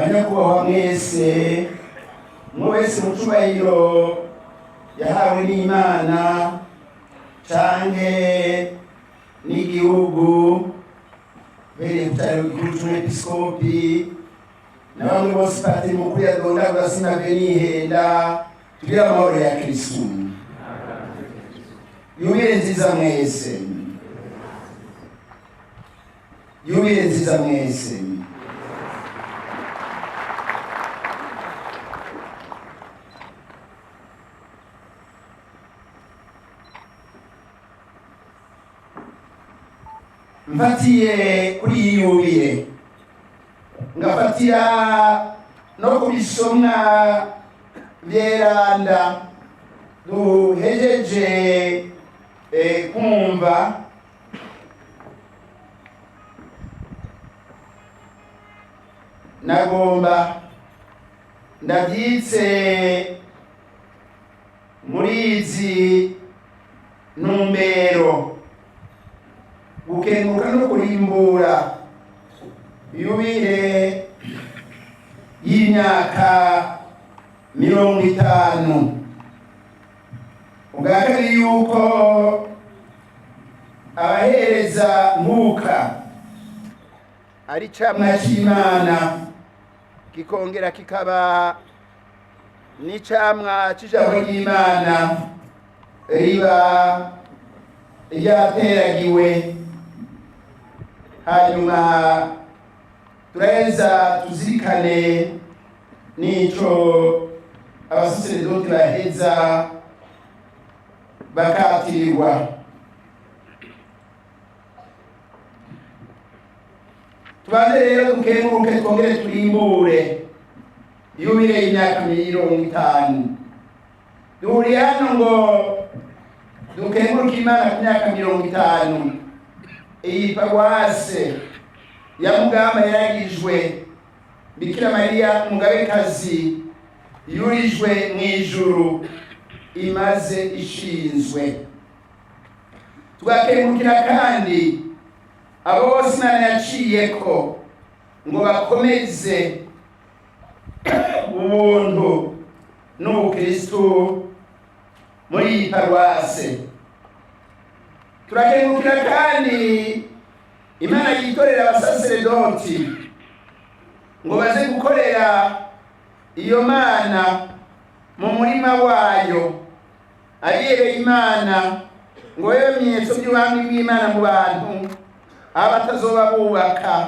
banyakubahwa mwese wese mu cyubahiro yahawe n'Imana canke n'igihugu bereye kutari gikuru c'umwepiskopi na bamwe bose patiri mukuru yadondagura sinabwe nihenda tugira amahoro ya Kristu. Yubile nziza mwese, yubile nziza mwese. Mfatiye kuri iyi yubile ngafatira no kubisomwa vyeranda duhejeje kumva nagomba ndabyitse muri izi numbero gukenguruka no kurimbura yubile y'imyaka 50 ubwa kabiri yuko abahereza nkuka ari camwa c'Imana kikongera kikaba n'icamwa c'ijambo ry'Imana riba ryateragiwe. Hanyuma turaheza tuzirikane n'ico abasaserdoti baheza bakatirirwa. Tubanze rero dukenguruke twongere turimbure yubile y'imyaka 50. Duhuriye hano ngo dukenguruke Imana ku myaka 50. Iyi paruwase ya Mugamba yaragijwe Bikira Mariya Umugabekazi yurijwe mw'ijuru imaze ishinzwe. Tugakengurukira kandi abo bose Imana yaciyeko ngo bakomeze ubuntu n'ubukristu muri iyi paruwase. Turakengurukira kandi Imana yitorera abasaserdoti ngo baze gukorera iyo Mana mu murima wayo, ariyereye Imana ngo yewe bimenyetso by'ubwami bw'Imana mu bantu abatazoba bubaka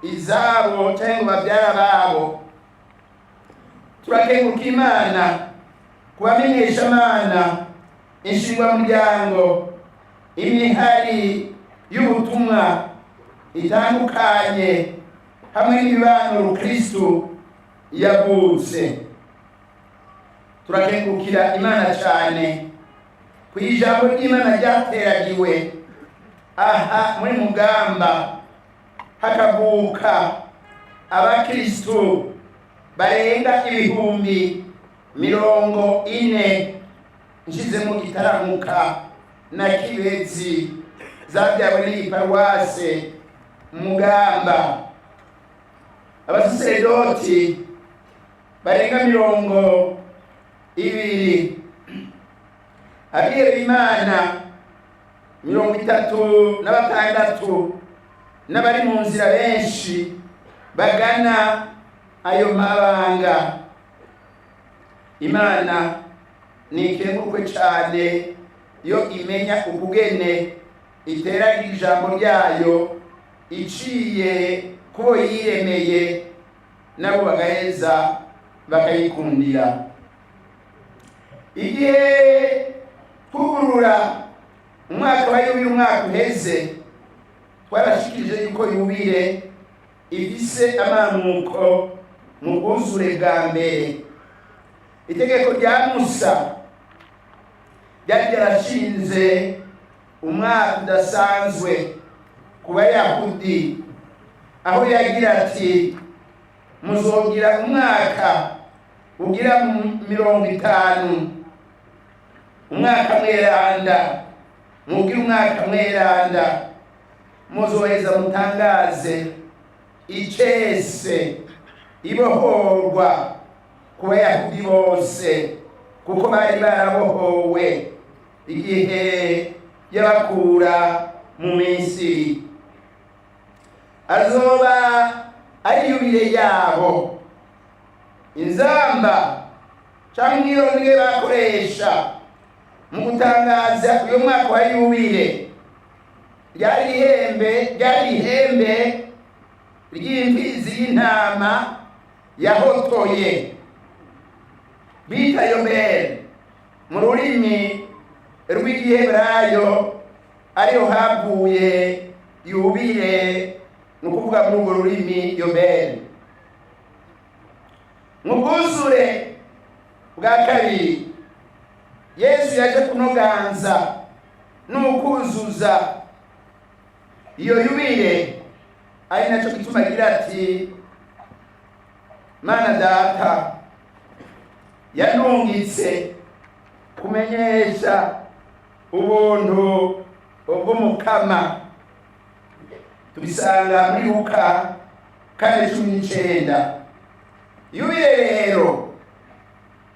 izabo cyangwa babyara babo. Turakenguruka Imana kubamenyesha Imana inshingwa muryango imihari y'ubutumwa itandukanye hamwe n'ibibano Kristo yavutse. Turakengurukira Imana cyane ku ijambo ry'Imana ryateragiwe aha muri Mugamba hakavuka abakristo barenga 40,000 nshize mu Gitaramuka na Kibezi zabyawe n'iyi paruwase Mugamba. Abasaserdoti barenga 20, abiyereye Imana 36 n'abari mu nzira benshi bagana ayo mabanga. Imana nikengurukwe cyane yo imenya ukugene iteragira ijambo ryayo iciye kubo yiremeye nabo bagaheza bakayikundira. Igihe twugurura umwaka wa yubile umwaka uheze twarashikirije yuko yubile ifise amamuko mu bwuzure bwa mbere. Itegeko rya Musa ryari ryarashinze umwaka udasanzwe ku Bayahudi, aho yagira ati muzogira umwaka ugira 50, umwaka mweranda, mugira umwaka mweranda, muzoheza mutangaze icese ibohorwa ku bayahudi bose, kuko bari barabohowe igihe yabakura mu Misiri. Azoba ari yubile yabo. Inzamba cyangwa imyirondwe bakoresha mu gutangaza uyu mwaka wa yubile ryari ihembe ry'imfizi y'intama yahotoye bita yobeli mu rurimi rw'igiheburayo, ariho havuye yubile, ni ukuvuga muri urwo rurimi yobeli. Mu bwuzure bwa kabiri Yesu yaje kunoganza n'ukuzuza iyo yubile, ari nacyo gituma agira ati Mana Data yanungitse kumenyesha ubuntu bw'Umukama. Tubisanga muri Luka 4:19. Yubile rero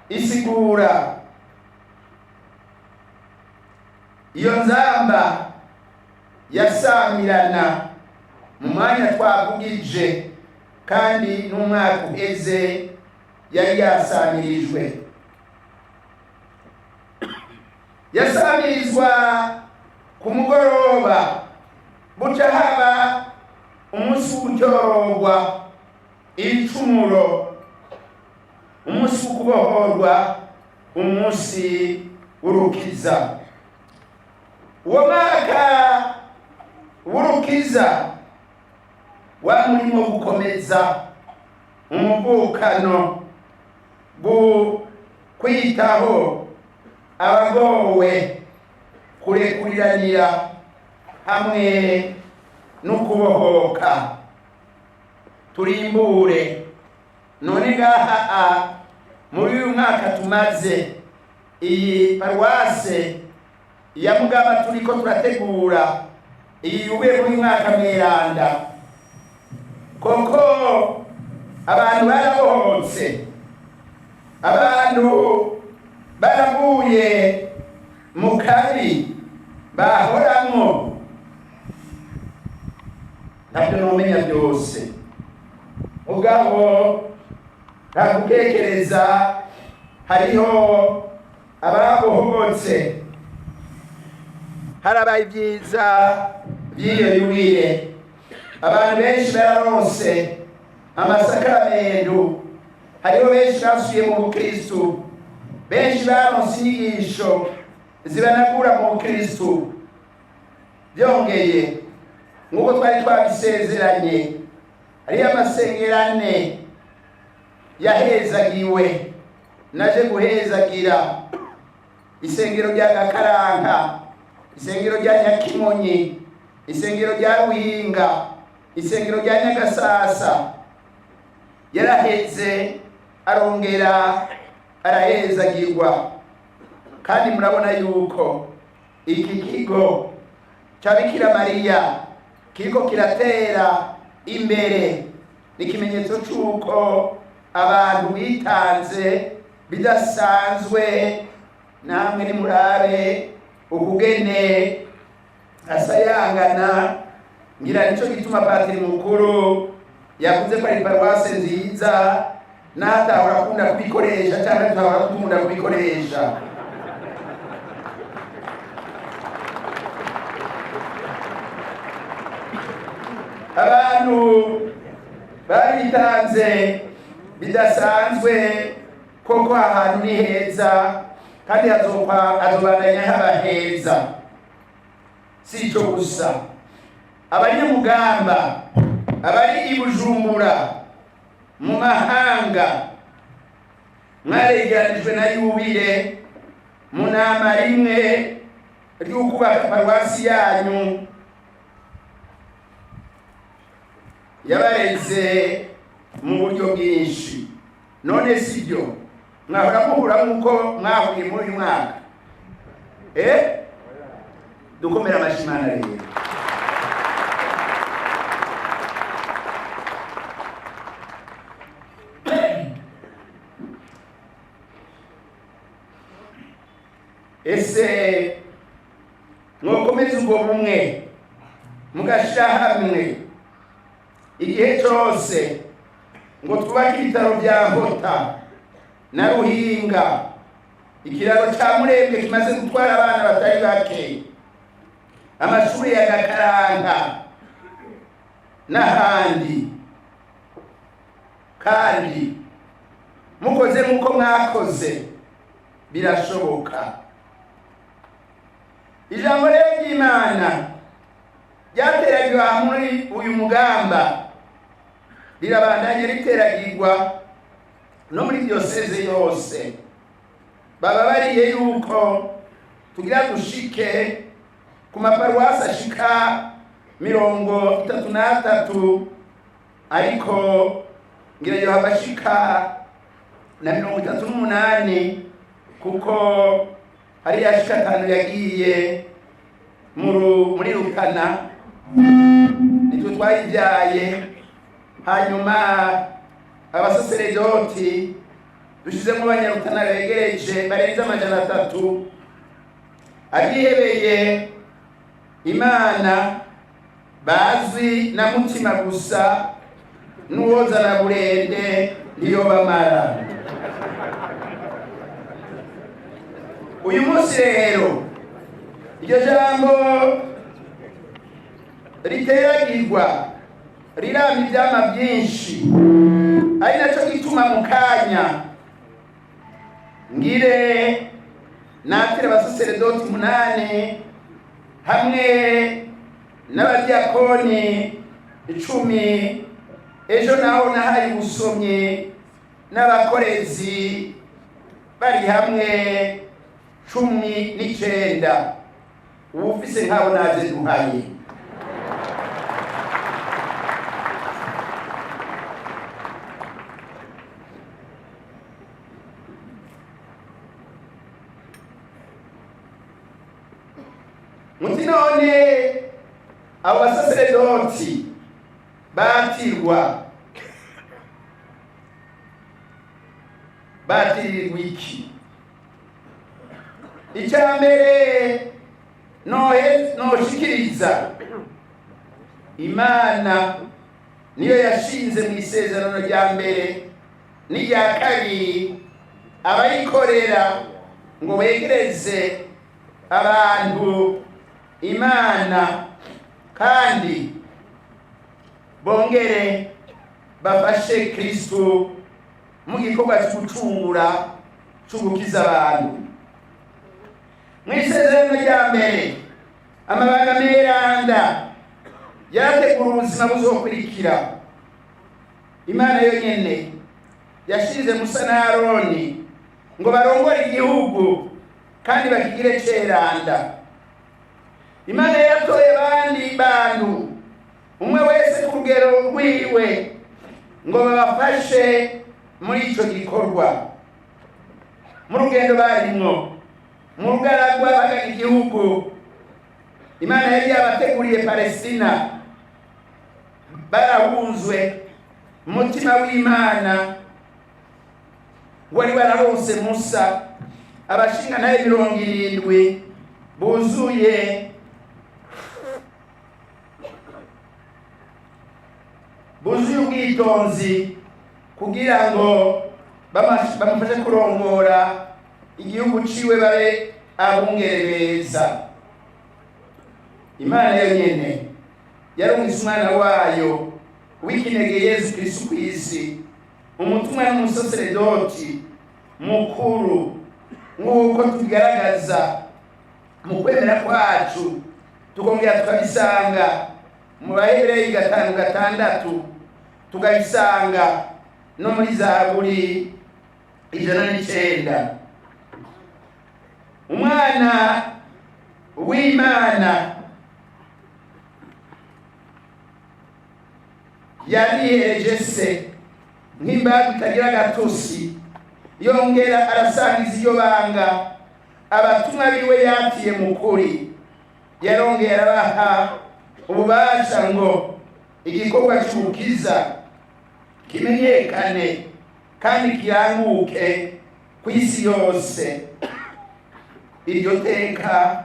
isigura iyo nzamba yasamirana mu mwanya twavugije, kandi n'umwaka uheze yari yasamirijwe. Yasamirizwa ku mugoroba, buca haba umunsi w'ucyorogwa, ibicumuro, umunsi w'ukubohorwa, umunsi w'urukiza. Uwo mwaka w'urukiza wamurimo gukomeza umuvukano, kwitaho abagowe, kurekuriranira hamwe no kubohoka. Turimbure none ngaha muri uyu mwaka tumaze, iyi paruwase ya Mugamba turiko turategura iyi yubile muri mwaka mweranda. Koko abantu barabohotse, abantu baravuye mu kabi bahoramwo. Ntabyo nomenya byose, mugabo nta gutekereza hariho ababohotse. Harabaye ibyiza by'iyo yubile. Abantu benshi bararonse amasakaramentu, hariho benshi basubiye mu Bukristu, benshi baronse inyigisho zibanagura mu Bukristu. Byongeye nk'uko twari twabisezeranye, hariyo amasengerane yahezagiwe, naje guhezagira isengero rya Gakaranka, isengero rya Nyakimonyi, isengero rya Ruhinga, isengero rya Nyagasasa. Yaraheze arongera arahezagirwa, kandi murabona yuko iki kigo cya Bikira Mariya kiriko kiratera imbere. Ni ikimenyetso cy'uko abantu bitanze bidasanzwe. Namwe nimurabe ukugene asayangana, ngira nico gituma Patiri Mukuru yavuze ko ari paruwase nziza, natahora akunda kubikoresha cyangwa tutahora dukunda kubikoresha. Abantu baritanze bidasanzwe, koko ahantu ni heza, kandi hazobandanya haba heza. Si icyo gusa, abanyamugamba, abari i Bujumbura, mu mahanga, mwaregeranijwe na yubile mu nama rimwe ry'ukubaka paruwasi yanyu. Yabareze mu buryo bwinshi. None sibyo mwahora muhura nk'uko mwahuye muri uyu mwaka? Dukomera amashimana rero. mwese mwokomeze ubwo bumwe mugashira hamwe igihe cyose ngo twubake ibitaro bya Nkota na Ruhinga, ikiraro cya Murembwe kimaze gutwara abana batari bake, amashuri ya Gakaranga n'ahandi. Kandi mukoze nk'uko mwakoze birashoboka. Ijambo rero ry'Imana ryateragirwa muri uyu mugamba rirabandanya riteragirwa no muri diyoseze yose. Baba bariye yuko tugira dushike ku maparuwasi ashika 33, ariko ngira yo habashika na 38 kuko hari yashika 5 yagiye muri Rukana nitwe twayibyaye. Hanyuma abasaseredoti dushizemo abanyarutana begereje barenze 300 abihebeye Imana bazi na mutima gusa n'uwoza na burende niyo bamara. Uyu munsi rero iryo jambo riteragirwa rirama ibyama byinshi, ari nacyo gituma mu kanya ngire natire abasaseredoti 8 hamwe n'abadiyakoni 10. Ejo naho nahaye usomye n'abakorezi bari hamwe 19. Ufise nkabo naje duhaye. Muti none abo basaseredoti batirwa iki? Icyambere noshikiriza, Imana niyo yashinze mu isezerano rya mbere n'irya kabiri abayikorera ngo begereze abantu Imana kandi bongere bafashe Kristo mu gikorwa cyo gucungura cyo gukiza abantu. Mu isezerano rya mbere amabanga meranda yarategura ubuzima buzokurikira. Imana yonyene yashize Musa na Aroni ngo barongore igihugu kandi bakigire ceranda. Imana yatoye abandi bantu umwe wese ku rugero rwiwe ngo babafashe muri ico gikorwa. Mu rugendo barimwo mu rugaragwa bagana igihugu, Imana yari yabateguriye Palestina. Barahunzwe, umutima w'Imana wari wararonse Musa abashinga naye 70 buzuye ubwitonzi kugira ngo bamufashe kurongora igihugu ciwe babe abungere beza. Imana yonyene yarungise umwana wayo w'ikinege Yesu Kristo kw'isi, umutumwa n'umusaseredoti mukuru, nk'uko tubigaragaza mu kwemera kwacu, tukongera tukabisanga mu Baheburayo 5:6, tukabisanga no muri Zaburi 109. Umwana w'Imana yarihereje se nk'imbaga itagira gatosi, yongera arasangiza iyo banga abatumwa biwe yatiye mu kuri. Yarongera arabaha ububasha ngo igikorwa cy'ubukiza kimenyekane kandi kiranguke ku isi yose. iryo teka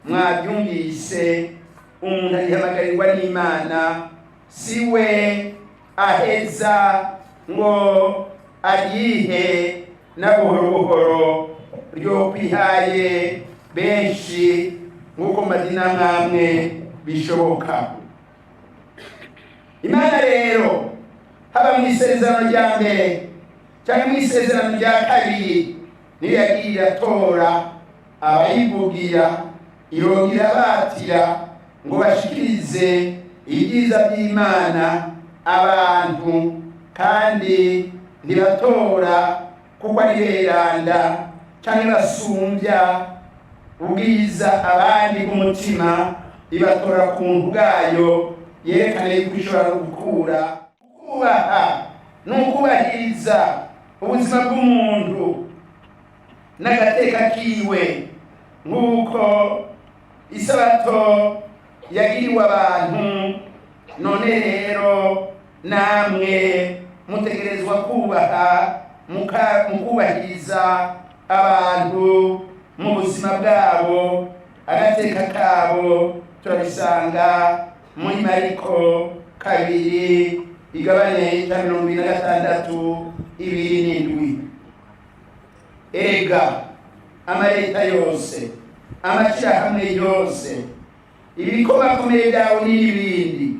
mwabyumvise, umuntu arihamagarirwa n'Imana, si we aheza ngo arihe na buhoro buhoro ryo kwihaye benshi nk'uko madina mwamwe bishoboka. Imana rero haba mu isezerano rya mbere cyangwa mu isezerano rya kabiri niyo yagiye iratora abayivugira, irongera batira ngo bashikirize ibyiza by'Imana abantu, kandi ntibatora kuko ari beranda cyangwa basumbya ubwiza abandi b'umutima, ibatora ku buntu bwayo yerekana yuko ishobora gukura. Kubaha ni ukubahiriza ubuzima bw'umuntu n'agateka kiwe, nk'uko isabato yagiriwe abantu. None rero namwe mutegerezwa kubaha mukubahiriza abantu mu buzima bwabo, agateka kabo turabisanga muri Mariko 2:26-27. Ega amaleta yose, amashirahamwe yose, ibikomakomeye byawe n'ibindi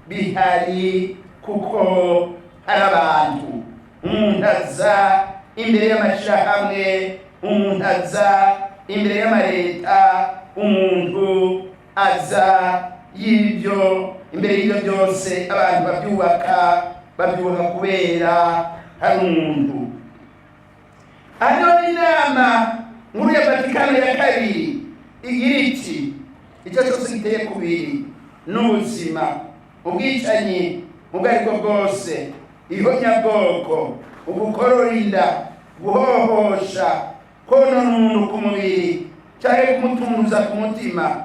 bihari kuko hari abantu. Umuntu aza imbere y'amashirahamwe, umuntu aza imbere y'amaleta, umuntu aza y'ibyo imbere y'ibyo byose abantu babyubaka kubera hari umuntu. Hano inama nkuru ya Vatikano ya kabiri igira iti icyo cyose giteye kubiri n'ubuzima, ubwicanyi ubwo aribwo bwose, ihonyabwoko, ugukorora inda, guhohosha, konona umuntu ku mubiri cyangwa kumutunguza ku mutima,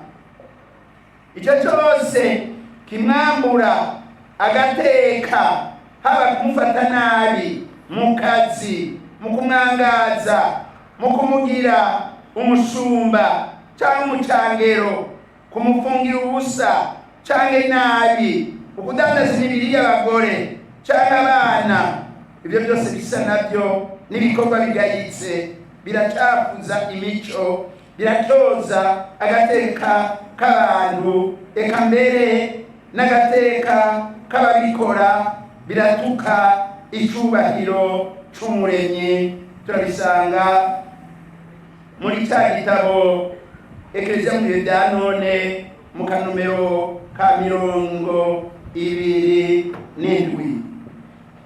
icyo cyose kimwambura agateka, haba kumufata nabi mu kazi, mu kumwangaza, mu kumugira umushumba cyangwa umucangero, kumufungira ubusa cyangwa nabi, ukudandaza imibiri y'abagore cyangwa abana. Ibyo byose bisa nabyo n'ibikorwa bigayitse, biracafuza imico, biratoza agateka k'abantu, eka mbere n'agateka k'ababikora, biratuka icyubahiro c'Umuremyi. Turabisanga muri cya gitabo Eklezia mu bihe bya none mu kanomero ka 27.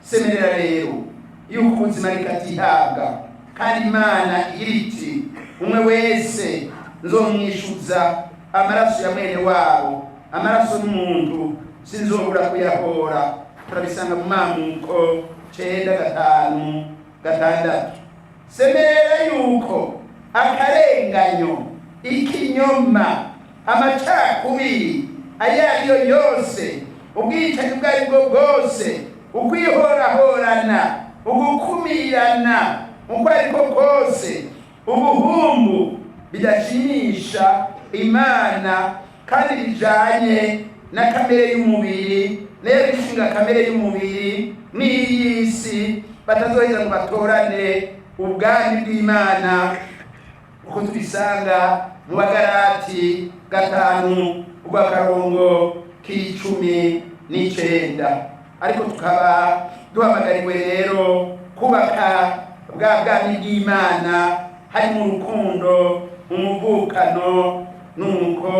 Semerera rero yuko ubuzima rikatihabwa, kandi Imana igira iti umwe wese nzomwishuza amaraso ya mwene wabo, amaraso y'umuntu sinzobura kuyahora. Turabisanga mu Mamuko 9:5-6. Semerera yuko akarenganyo, ikinyoma, amacakubiri ayo ariyo yose, ubwicanyi ubwo aribwo bwose, ukwihorahorana, ugukumirana uko ariko kose, ubuhumbu bidashimisha Imana kandi bijanye na kamere y'umubiri, rero ishinga kamere y'umubiri n'iy'isi, batazoheza ngo batorane ubwami bw'Imana, uko tubisanga mu Bagalati 5:19. Ariko tukaba duhamagariwe rero kubaka bwa bwami bw'Imana hari mu rukundo, umuvukano, nuko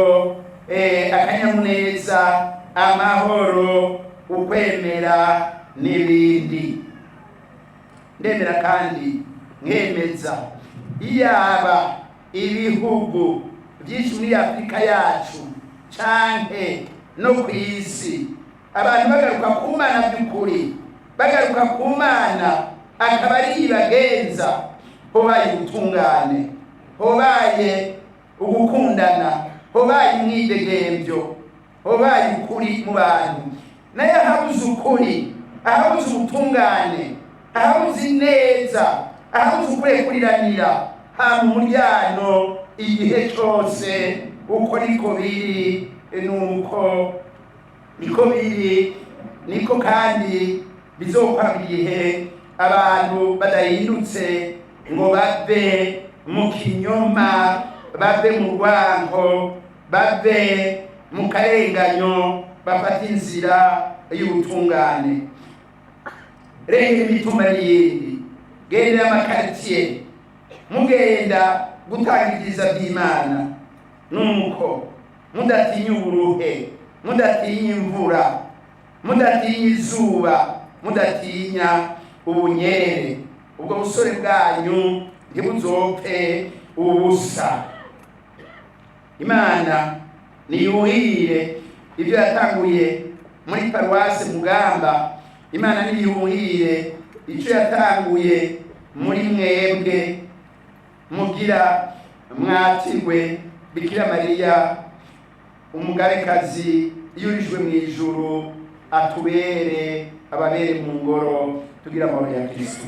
akanyamuneza, amahoro, ukwemera n'ibindi. Ndemera kandi nkemeza iyaba ibihugu byinshi muri Afrika yacu canke no ku isi abantu bagaruka ku Mana by'ukuri, bagaruka ku Mana akaba ari ibagenza, hobaye ubutungane, hobaye ugukundana, hobaye umwidegembyo, hobaye ukuri mu bantu. Naye ahabuze ukuri, ahabuze ubutungane, ahabuze neza, ahabuze ukurekuliranira, ha mu muryano igihe cyose uko niko biri nuko niko biri niko kandi bizokora igihe abantu badahindutse ngo bave mu kinyoma, bave mu rwango, bave mu karenganyo, bafata inzira y'ubutungane. Rengera imitumba n'iyindi, gendera amakaritsiye, mugenda gutanga ibyiza by'Imana, nuko mudatinya uburuhe, mudatinya imvura, mudatinya izuba, mudatinya ubunyere. Ubwo busore bwanyu ntibuzopfe ubusa. Imana niyuhire ibyo yatanguye muri paruwase Mugamba. Imana niyuhire icyo yatanguye muri mwebwe, mugira mwatirwe Bikira Mariya umugabekazi yurijwe mu ijuru, atubere ababere mu ngoro, tugira amahoro ya Kristo.